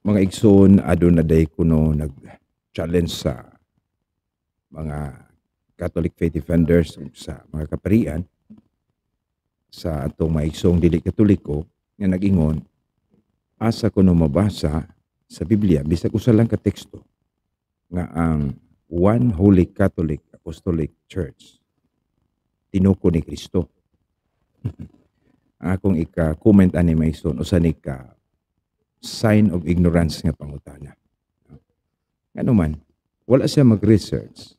Mga igsoon, aduna day kuno nag-challenge sa mga Catholic faith defenders ug sa mga kaparian sa atong mga igsoong dili Katoliko nga nag-ingon, asa kuno mabasa sa Biblia bisag usa lang ka teksto nga ang One Holy Catholic Apostolic Church tinuko ni Kristo. Ang akong ika-comment ani maison usa ni ka sign of ignorance nga pangutana. Ngano man, wala siya mag-research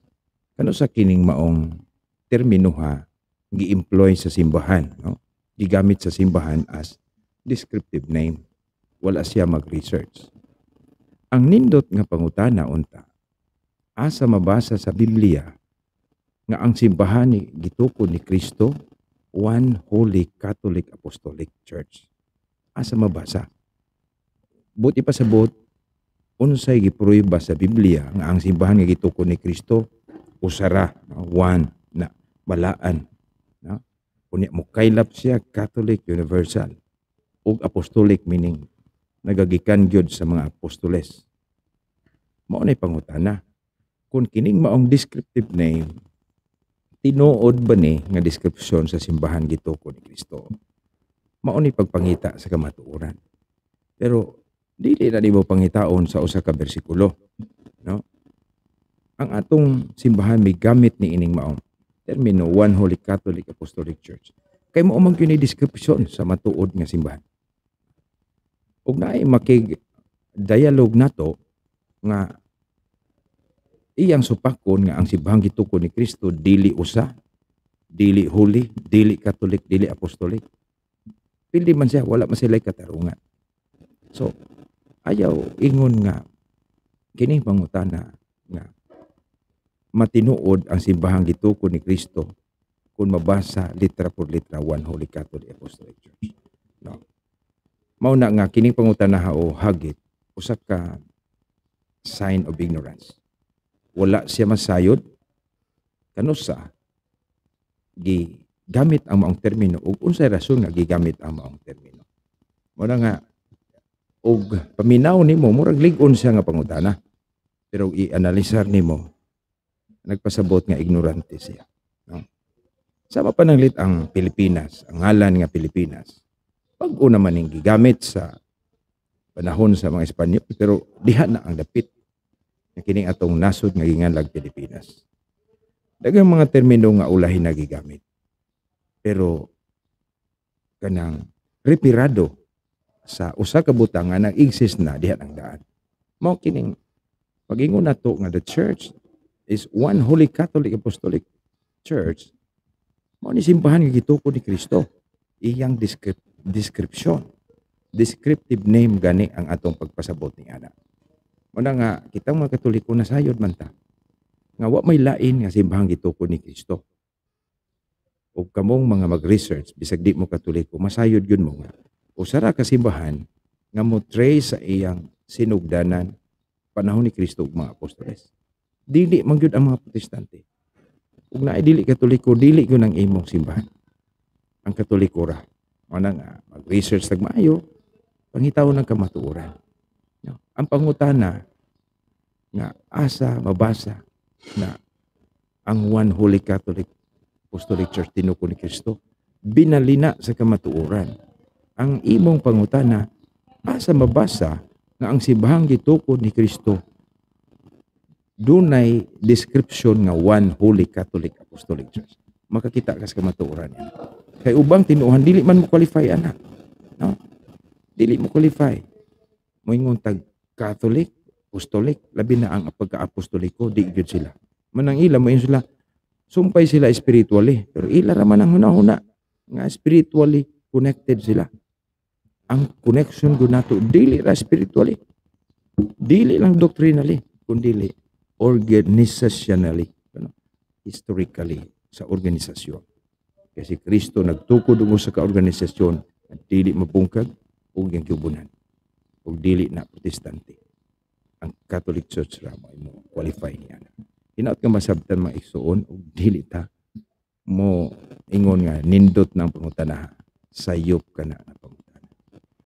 kano sa kining maong termino gi-employ sa simbahan, no? Gigamit sa simbahan as descriptive name. Wala siya mag-research. Ang nindot nga pangutana unta, asa mabasa sa Biblia nga ang simbahan ni gitukod ni Kristo One Holy Catholic Apostolic Church. Asa mabasa? Buti pa sabot, unsay gipruiba sa Biblia nga ang simbahan nga gitukod ni Kristo usara, one na balaan, no? Unya mo kaylap siya Catholic Universal ug apostolic, meaning nagagikan gyud sa mga apostoles. Mao nay pangutana, kung kining maong descriptive name tinuod ba ni nga description sa simbahan gitukod ni Kristo? Mao ni pagpangita sa kamatuoran. Pero dili na nimo pangitaon sa usa ka bersikulo, no? Ang atong simbahan may gamit ni ining maong termino One Holy Catholic Apostolic Church. Kay mao man gyud ni description sa matuod nga simbahan. Ug naay makig-dialogue nato nga iyang supakon nga ang simbahan gitukod ni Kristo dili usa, dili holy, dili Catholic, dili apostolic. Pili man siya, wala man sila katarungan. So, ayaw ingon nga kining pangutana nga matinuod ang simbahan gitukod ni Kristo kung mabasa litra por litra One Holy Catholic Apostolic Church. No. Mao na nga kining pangutana o hagit usa ka sign of ignorance. Wala siya masayod kanusa gigamit ang maong termino ug unsay rason nga gigamit ang maong termino. Mao na nga ug paminaw nimo murag lig-on siya nga pangutana. Pero i-analisar nimo nagpasabot nga ignorante siya, no? Sama pananglit ang Pilipinas, ang ngalan nga Pilipinas. Pag-o naman ning gigamit sa panahon sa mga Espanyol, pero diha na ang dapit na kining atong nasod nga ginganlag Pilipinas. Daghang mga termino nga ulahin na gigamit. Pero kanang repirado sa usa ka butang nga nag-exist na diha ang daan. Mao kining pag-ingon nato nga the church is One Holy Catholic Apostolic Church. Mao ni simbahan nga gitukod ni Kristo. Iyang description, descriptive name gani ang atong pagpasabot ni ana. Mao na nga kitang mga Katoliko nasayod man ta nga wa may lain nga simbahan gitukod ni Kristo. Ug kamong mga mag-research bisag di mo Katoliko, masayod gyud mo nga usara ka simbahan nga mo trace sa iyang sinugdanan panahon ni Kristo ug mga apostoles. Dili man gyud ang mga Protestante. Ug naay dili Katoliko, dili gyud ang imong simbahan. Ang Katoliko ra mao na nga mag-research tag maayo, pangitawon ng kamatuoran. No? Ang pangutana nga asa mabasa na ang One Holy Catholic Apostolic Church tinuko ni Kristo binalina sa kamatuoran. Ang imong pangutana, asa mabasa nga ang simbahan gitukod ni Kristo dunay description nga One Holy Catholic Apostolic Church. Makakita ka sa kamatuoran yan. Kay ubang tinuhan, dili man mo qualify, anak. No? Dili mo qualify. Moingon tag Catholic, Apostolic, labi na ang pagka-apostoliko, di gyud sila. Manang ila, mo sila, sumpay sila spiritually, pero ila raman ang hunahuna nga spiritually connected sila. Ang connection ko nato, dili ra spiritually. Dili lang doctrinally, kundi organizationally, historically, sa organisasyon. Kasi Kristo nagtukod mo sa ka-organisasyon at dili mapungkag o yung kibunan o dili na Protestante. Ang Catholic Church ra mo qualify niya. Hinaot ka masabtan mga igsoon o dili ta mo ingon nga nindot ng pangutana sayop ka na pangutana.